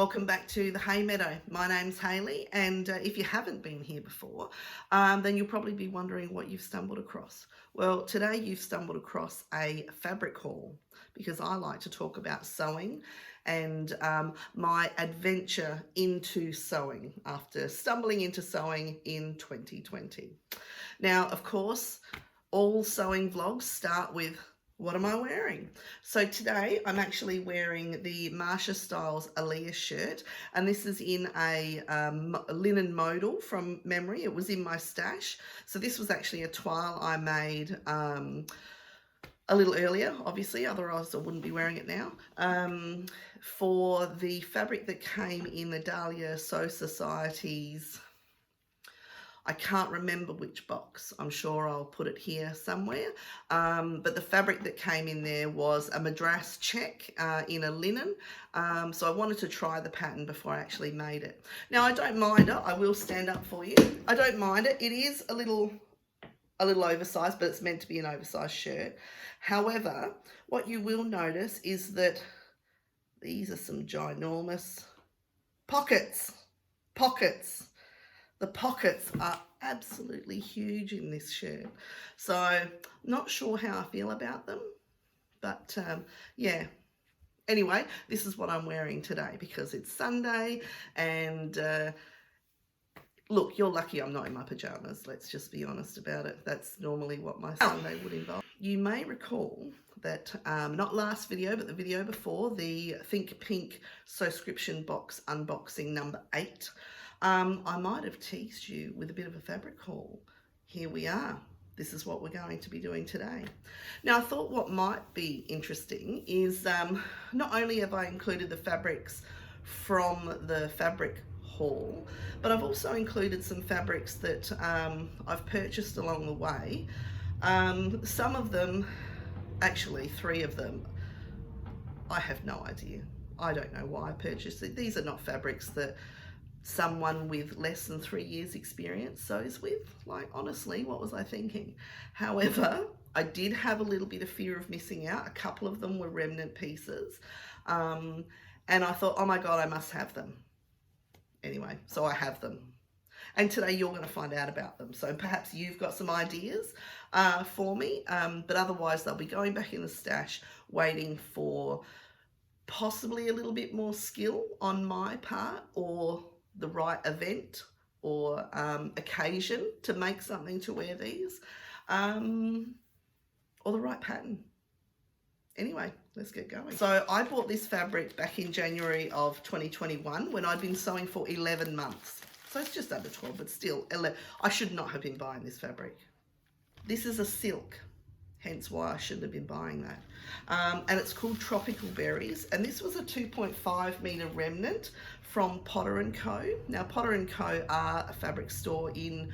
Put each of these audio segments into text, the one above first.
welcome back to the Hay Meadow. My name's Hayley, and if you haven't been here before, then you'll probably be wondering what you've stumbled across. Well, today you've stumbled across a fabric haul, because I like to talk about sewing and my adventure into sewing after stumbling into sewing in 2020. Now, of course, all sewing vlogs start with, what am I wearing? So today I'm actually wearing the Marsha Styles Alea shirt, and this is in a linen modal from memory. It was in my stash. So this was actually a toile I made a little earlier, obviously, otherwise I wouldn't be wearing it now, for the fabric that came in the Dahlia Sewciety's, I can't remember which box. I'm sure I'll put it here somewhere. But the fabric that came in there was a madras check in a linen. So I wanted to try the pattern before I actually made it. Now, I don't mind it. I will stand up for you. I don't mind it. It is a little oversized, but it's meant to be an oversized shirt. However, what you will notice is that these are some ginormous pockets. The pockets are absolutely huge in this shirt. So not sure how I feel about them, but yeah. Anyway, this is what I'm wearing today because it's Sunday, and look, you're lucky I'm not in my pajamas. Let's just be honest about it. That's normally what my Sunday would involve. You may recall that not last video, but the video before, the Think Pink Sewscription box unboxing number 8. I might have teased you with a bit of a fabric haul. Here we are. This is what we're going to be doing today. Now, I thought what might be interesting is not only have I included the fabrics from the fabric haul, but I've also included some fabrics that I've purchased along the way. Some of them, actually 3 of them, I have no idea. I don't know why I purchased it. These are not fabrics that someone with less than 3 years experience sews with. Like, honestly, what was I thinking? However, I did have a little bit of fear of missing out. A couple of them were remnant pieces, and I thought, oh my God, I must have them. Anyway, so I have them, and today you're going to find out about them. So perhaps you've got some ideas for me, but otherwise they'll be going back in the stash, waiting for possibly a little bit more skill on my part, or the right event or occasion to make something to wear these, or the right pattern. Anyway, let's get going. So I bought this fabric back in January of 2021 when I'd been sewing for 11 months. So it's just under 12, but still, I should not have been buying this fabric. This is a silk, hence why I shouldn't have been buying that. And it's called Tropical Berries, and this was a 2.5 metre remnant from Potter & Co. Now, Potter & Co are a fabric store in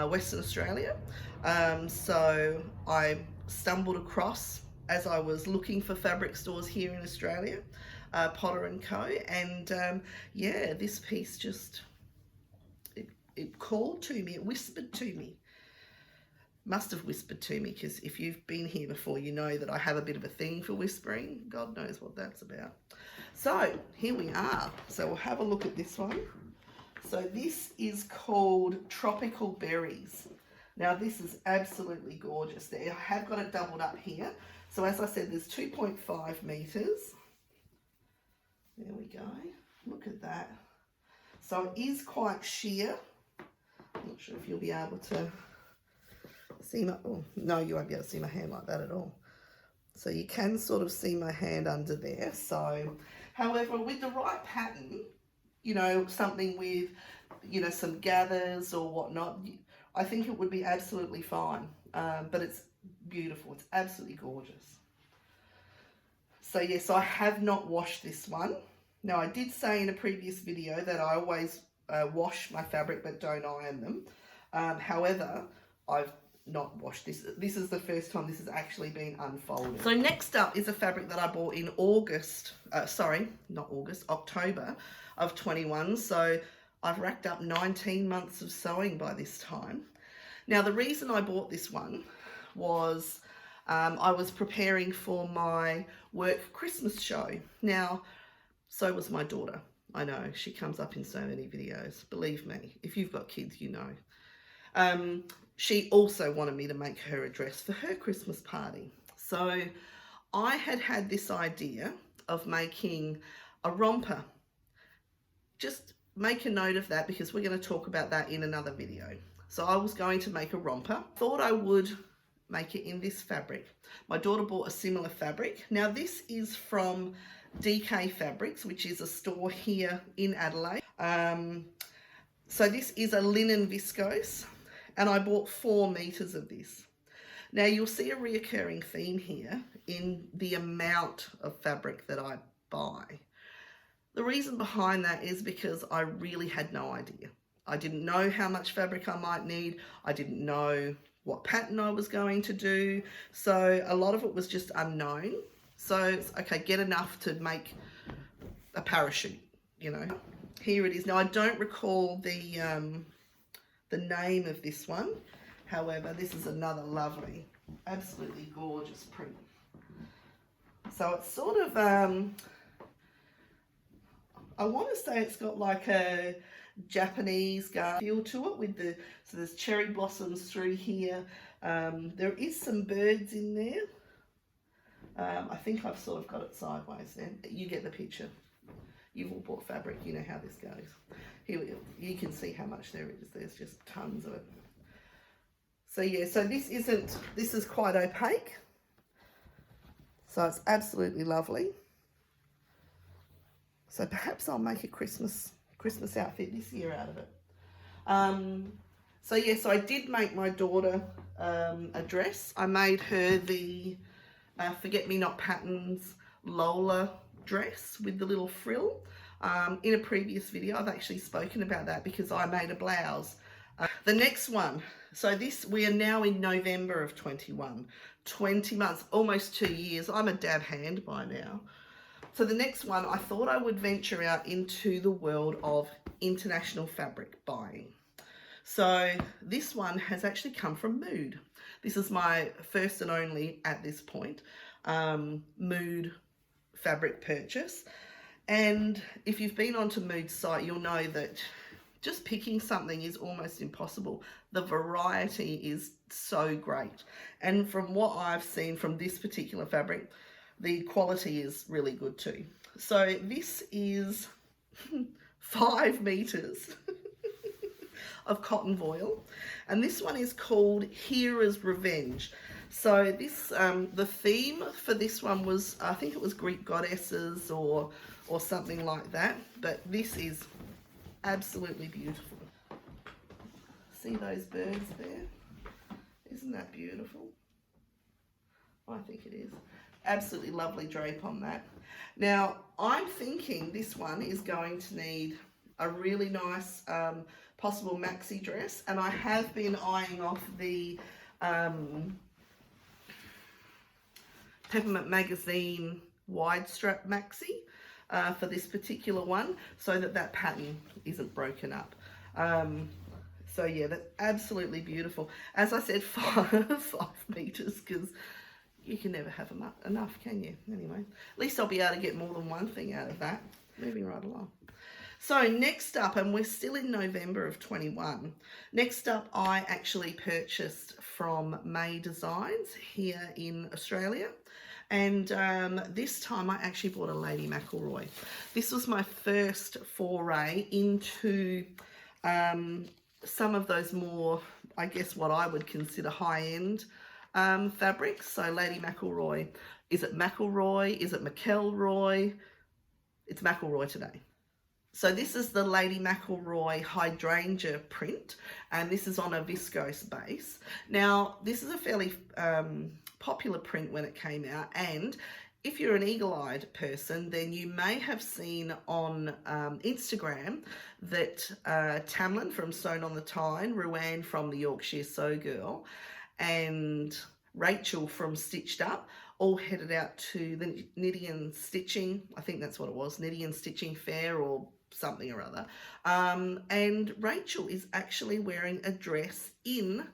Western Australia. So I stumbled across, as I was looking for fabric stores here in Australia, Potter & Co. And yeah, this piece just, it called to me, it whispered to me. Must have whispered to me, because if you've been here before, you know that I have a bit of a thing for whispering. God knows what that's about. So here we are. So we'll have a look at this one. So this is called Tropical Berries. Now this is absolutely gorgeous. I have got it doubled up here. So as I said, there's 2.5 metres. There we go. Look at that. So it is quite sheer. I'm not sure if you'll be able to see my, oh, no, you won't be able to see my hand like that at all. So you can sort of see my hand under there. So, however, with the right pattern, you know, something with, you know, some gathers or whatnot, I think it would be absolutely fine. But it's beautiful. It's absolutely gorgeous. So yes, I have not washed this one. Now, I did say in a previous video that I always wash my fabric but don't iron them. However, I've not washed this. This is the first time this has actually been unfolded. So next up is a fabric that I bought in October of 21. So I've racked up 19 months of sewing by this time. Now, the reason I bought this one was I was preparing for my work Christmas show. Now, so was my daughter. I know, she comes up in so many videos. Believe me, if you've got kids, you know. She also wanted me to make her a dress for her Christmas party. So I had this idea of making a romper. Just make a note of that because we're going to talk about that in another video. So I was going to make a romper. Thought I would make it in this fabric. My daughter bought a similar fabric. Now this is from DK Fabrics, which is a store here in Adelaide. So this is a linen viscose, and I bought 4 meters of this. Now you'll see a reoccurring theme here in the amount of fabric that I buy. The reason behind that is because I really had no idea. I didn't know how much fabric I might need. I didn't know what pattern I was going to do. So a lot of it was just unknown. So it's okay, get enough to make a parachute, you know. Here it is. Now I don't recall the name of this one. However, this is another lovely, absolutely gorgeous print. So it's sort of, I want to say it's got like a Japanese feel to it with so there's cherry blossoms through here. There is some birds in there. I think I've sort of got it sideways there. You get the picture. You've all bought fabric, you know how this goes. Here you can see how much there is. There's just tons of it. So yeah, so this is quite opaque. So it's absolutely lovely. So perhaps I'll make a Christmas outfit this year out of it. So yeah, so I did make my daughter a dress. I made her the Forget Me Not Patterns Lola dress with the little frill. In a previous video, I've actually spoken about that because I made a blouse. The next one, so we are now in November of 21, 20 months, almost 2 years. I'm a dab hand by now. So the next one, I thought I would venture out into the world of international fabric buying. So this one has actually come from Mood. This is my first and only, at this point, Mood fabric purchase. And if you've been onto Mood's site, you'll know that just picking something is almost impossible. The variety is so great. And from what I've seen from this particular fabric, the quality is really good too. So this is 5 meters of cotton voile. And this one is called Hera's Revenge. So this, the theme for this one was, I think it was Greek goddesses or something like that. But this is absolutely beautiful. See those birds there? Isn't that beautiful? I think it is. Absolutely lovely drape on that. Now, I'm thinking this one is going to need a really nice possible maxi dress, and I have been eyeing off the Peppermint Magazine wide strap maxi for this particular one, so that pattern isn't broken up. So yeah, that's absolutely beautiful. As I said, 5 meters, because you can never have enough, can you? Anyway, at least I'll be able to get more than one thing out of that. Moving right along. So next up, and we're still in November of 21, next up I actually purchased from Maaidesign here in Australia. And this time I actually bought a Lady McElroy. This was my first foray into some of those more, I guess what I would consider high-end fabrics. So Lady McElroy. Is it McElroy? Is it McElroy? It's McElroy today. So this is the Lady McElroy Hydrangea print, and this is on a viscose base. Now, this is a fairly popular print when it came out, and if you're an eagle-eyed person, then you may have seen on Instagram that Tamlin from Sewn on the Tyne, Ruanne from the Yorkshire Sew Girl, and Rachel from Stitched Up all headed out to the Knitting and Stitching, I think that's what it was, Knitting and Stitching Fair or something or other. And Rachel is actually wearing a dress in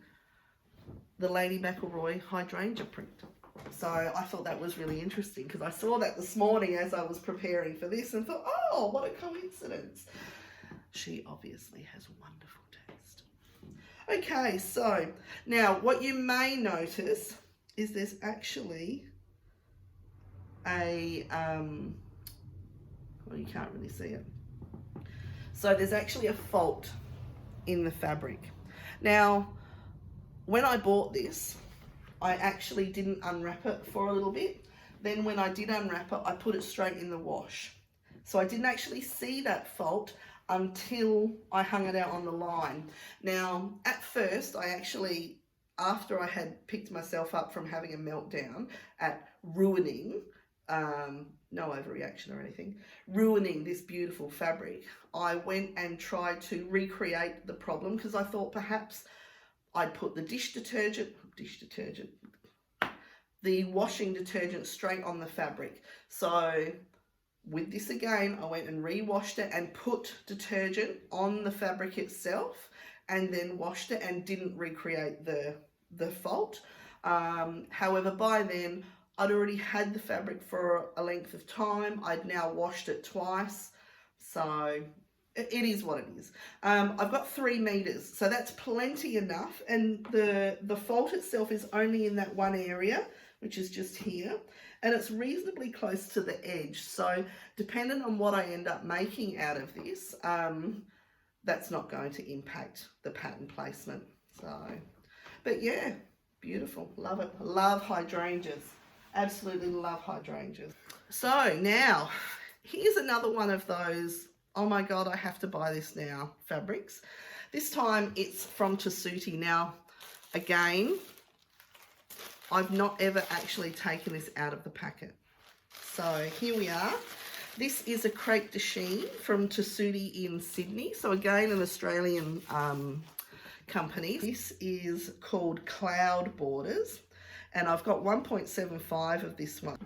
the Lady McElroy Hydrangea print. So I thought that was really interesting because I saw that this morning as I was preparing for this and thought, oh, what a coincidence. She obviously has wonderful taste. Okay, so now what you may notice is there's actually a, well, you can't really see it. So there's actually a fault in the fabric. Now, when I bought this, I actually didn't unwrap it for a little bit. Then when I did unwrap it, I put it straight in the wash. So I didn't actually see that fault until I hung it out on the line. Now, at first, I actually, after I had picked myself up from having a meltdown at ruining, no overreaction or anything, ruining this beautiful fabric, I went and tried to recreate the problem because I thought perhaps I'd put the washing detergent straight on the fabric. So with this again, I went and re-washed it and put detergent on the fabric itself and then washed it and didn't recreate the fault. However, by then, I'd already had the fabric for a length of time. I'd now washed it twice. So it is what it is. I've got 3 meters, so that's plenty enough. And the fault itself is only in that one area, which is just here. And it's reasonably close to the edge. So depending on what I end up making out of this, that's not going to impact the pattern placement. So, but yeah, beautiful. Love it. Love hydrangeas. Absolutely love hydrangeas. So now, here's another one of those, oh my God, I have to buy this now, fabrics. This time it's from Tesuti. Now, again, I've not ever actually taken this out of the packet. So here we are. This is a crepe de chine from Tesuti in Sydney. So again, an Australian company. This is called Cloud Borders. And I've got 1.75 of this one.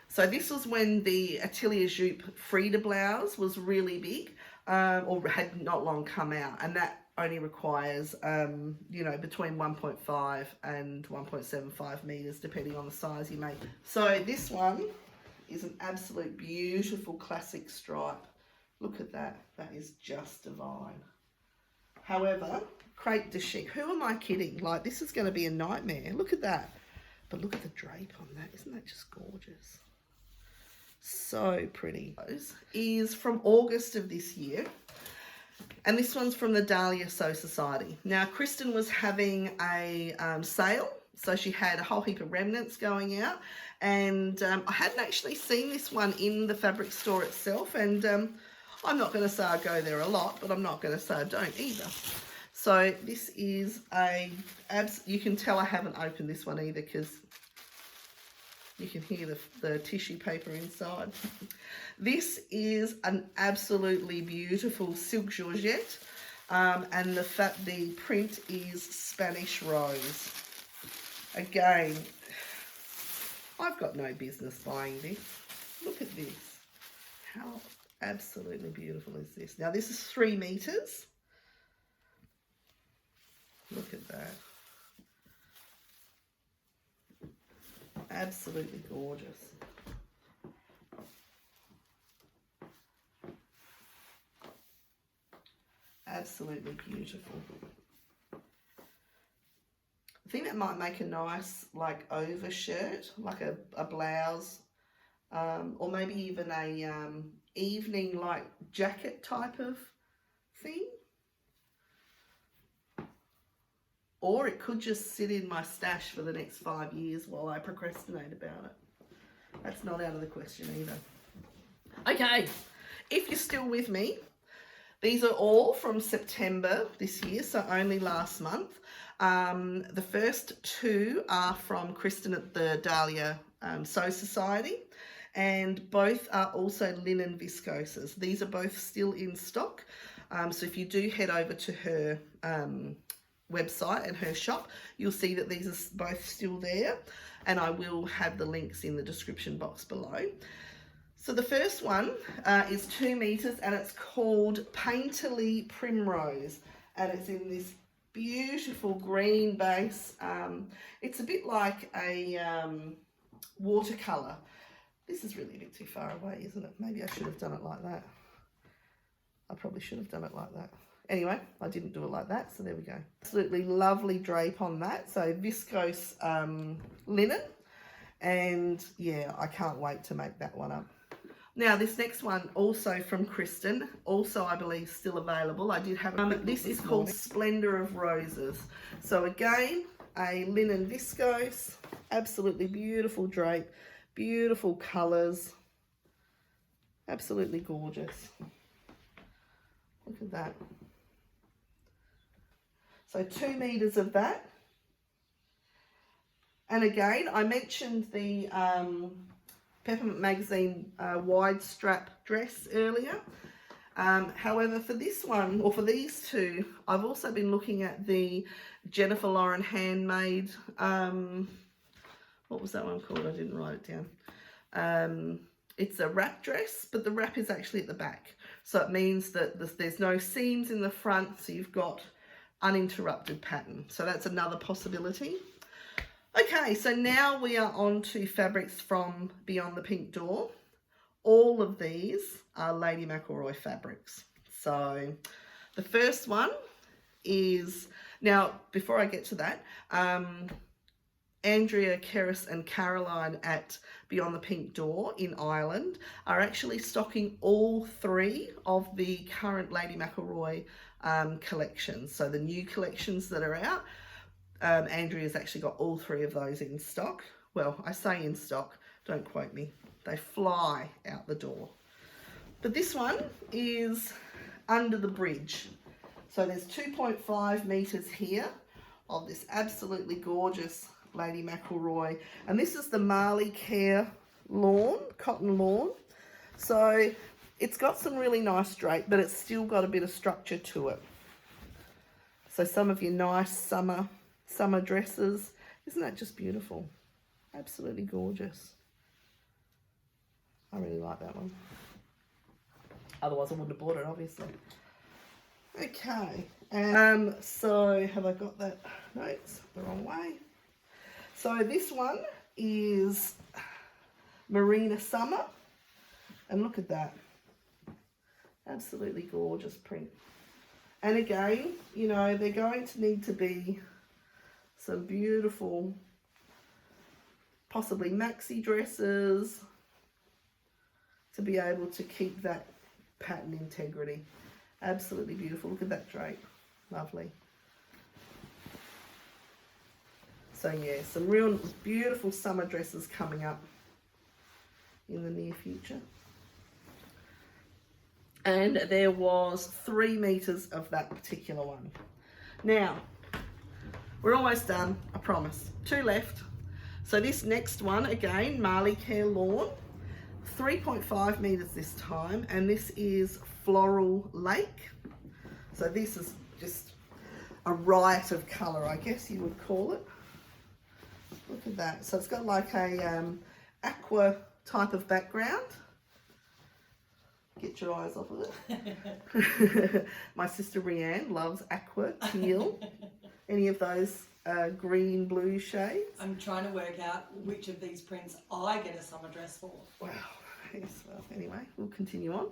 So this was when the Atelier Jupe Frida blouse was really big, or had not long come out. And that only requires, you know, between 1.5 and 1.75 meters, depending on the size you make. So this one is an absolute beautiful classic stripe. Look at that. That is just divine. However, crepe de chine. Who am I kidding? Like, this is going to be a nightmare. Look at that. But look at the drape on that. Isn't that just gorgeous? So pretty. This is from August of this year. And this one's from the Dahlia Sewciety. Now, Kristen was having a sale. So she had a whole heap of remnants going out. And I hadn't actually seen this one in the fabric store itself. And I'm not going to say I go there a lot, but I'm not going to say I don't either. So this is you can tell I haven't opened this one either because you can hear the tissue paper inside. This is an absolutely beautiful silk georgette, and the print is Spanish rose. Again, I've got no business buying this. Look at this. How absolutely beautiful is this? Now this is 3 meters. Look at that. Absolutely gorgeous. Absolutely beautiful. I think that might make a nice like overshirt, like a blouse, or maybe even a evening like jacket type of thing. Or it could just sit in my stash for the next 5 years while I procrastinate about it. That's not out of the question either. Okay, if you're still with me, these are all from September this year, so only last month. The first 2 are from Kristen at the Dahlia Sewciety, and both are also linen viscoses. These are both still in stock, so if you do head over to her website and her shop, you'll see that these are both still there, and I will have the links in the description box below. So the first one is 2 meters, and it's called Painterly Primrose, and it's in this beautiful green base. It's a bit like a watercolour. This is really a bit too far away, isn't it? Maybe I should have done it like that. I probably should have done it like that. Anyway, I didn't do it like that, so there we go. Absolutely lovely drape on that. So viscose linen. And yeah, I can't wait to make that one up. Now this next one also from Kristen, also I believe still available. I did have this is called Splendor of Roses. So again, a linen viscose, absolutely beautiful drape, beautiful colours, absolutely gorgeous. Look at that. So 2 meters of that. And again, I mentioned the Peppermint Magazine wide strap dress earlier. However, for this one, or for these two, I've also been looking at the Jennifer Lauren handmade, what was that one called? I didn't write it down. It's a wrap dress, but the wrap is actually at the back. So it means that there's no seams in the front, so you've got uninterrupted pattern. So that's another possibility. Okay, so now we are on to fabrics from Beyond the Pink Door. All of these are Lady McElroy fabrics. So the first one is, now before I get to that, Andrea, Keris and Caroline at Beyond the Pink Door in Ireland are actually stocking all 3 of the current Lady McElroy collections. So the new collections that are out, Andrea's actually got all 3 of those in stock. Well, I say in stock, don't quote me. They fly out the door. But this one is Under the Bridge. So there's 2.5 meters here of this absolutely gorgeous Lady McElroy. And this is the Marley Care lawn, cotton lawn. So it's got some really nice drape, but it's still got a bit of structure to it. So some of your nice summer dresses. Isn't that just beautiful? Absolutely gorgeous. I really like that one. Otherwise I wouldn't have bought it, obviously. Okay. So have I got that? No, it's the wrong way. So this one is Marina Summer. And look at that. Absolutely gorgeous print. And again, you know, they're going to need to be some beautiful, possibly maxi dresses to be able to keep that pattern integrity. Absolutely beautiful. Look at that drape. Lovely. So yeah, some real beautiful summer dresses coming up in the near future. And there was 3 meters of that particular one. Now, we're almost done, I promise. 2 left. So this next one, again, Marley Care Lawn, 3.5 meters this time, and this is Floral Lake. So this is just a riot of colour, I guess you would call it. Look at that. So it's got like a aqua type of background. Get your eyes off of it. My sister Rianne loves aqua, teal, any of those green, blue shades. I'm trying to work out which of these prints I get a summer dress for. Wow. Yes, well, anyway, we'll continue on.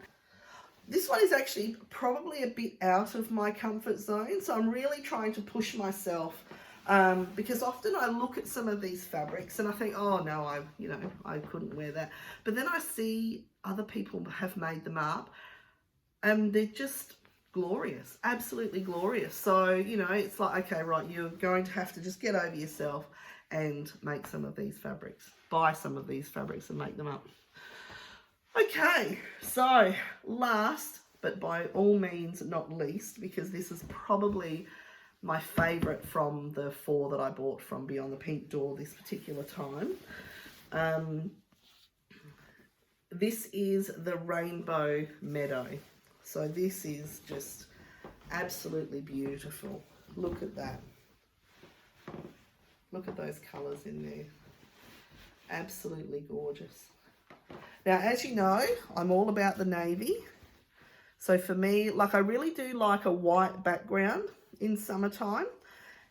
This one is actually probably a bit out of my comfort zone, so I'm really trying to push myself because often I look at some of these fabrics and I think, oh no, I couldn't wear that. But then I see other people have made them up and they're just glorious, absolutely glorious. So, you know, it's like, okay, right, you're going to have to just get over yourself and make some of these fabrics, buy some of these fabrics and make them up. Okay, so last, but by all means not least, because this is probably my favourite from the 4 that I bought from Beyond the Pink Door this particular time. This is the Rainbow Meadow. So this is just absolutely beautiful. Look at that. Look at those colours in there. Absolutely gorgeous. Now, as you know, I'm all about the navy. So for me, like, I really do like a white background in summertime.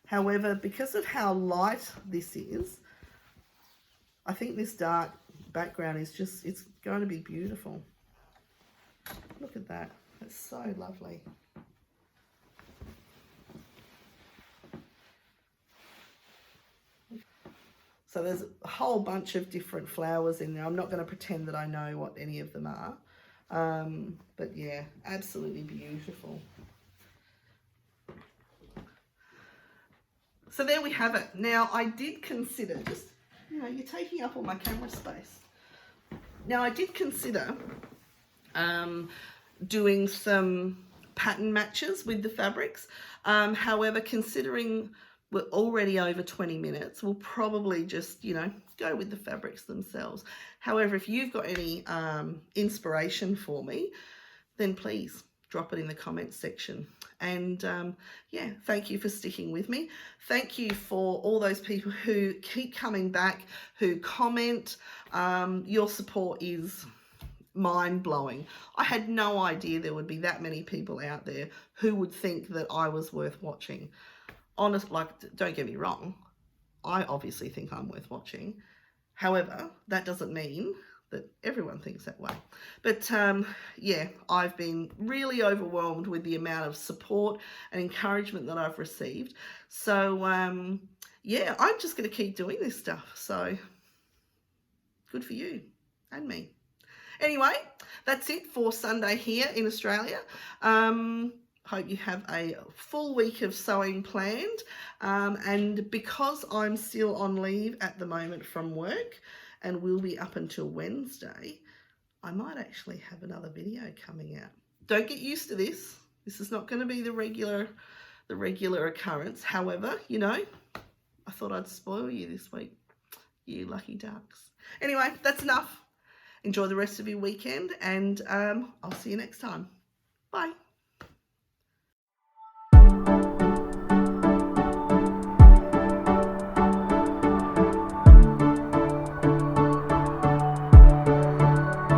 However, because of how light this is, I think this dark background is just, it's going to be beautiful. Look at that. It's so lovely. So there's a whole bunch of different flowers in there. I'm not going to pretend that I know what any of them are. But yeah, absolutely beautiful. So there we have it. Now I did consider, just, you know, you're taking up all my camera space. Now I did consider doing some pattern matches with the fabrics. However, considering we're already over 20 minutes, we'll probably just, you know, go with the fabrics themselves. However, if you've got any inspiration for me, then please drop it in the comments section. And yeah, thank you for sticking with me. Thank you for all those people who keep coming back, who comment. Your support is mind-blowing. I had no idea there would be that many people out there who would think that I was worth watching. Honest, like, don't get me wrong, I obviously think I'm worth watching. However, that doesn't mean that everyone thinks that way. But yeah, I've been really overwhelmed with the amount of support and encouragement that I've received. So yeah, I'm just going to keep doing this stuff. So good for you and me. Anyway, that's it for Sunday here in Australia. Hope you have a full week of sewing planned. And because I'm still on leave at the moment from work and will be up until Wednesday, I might actually have another video coming out. Don't get used to this. This is not going to be the regular occurrence. However, you know, I thought I'd spoil you this week, you lucky ducks. Anyway, that's enough. Enjoy the rest of your weekend, and I'll see you next time. Bye.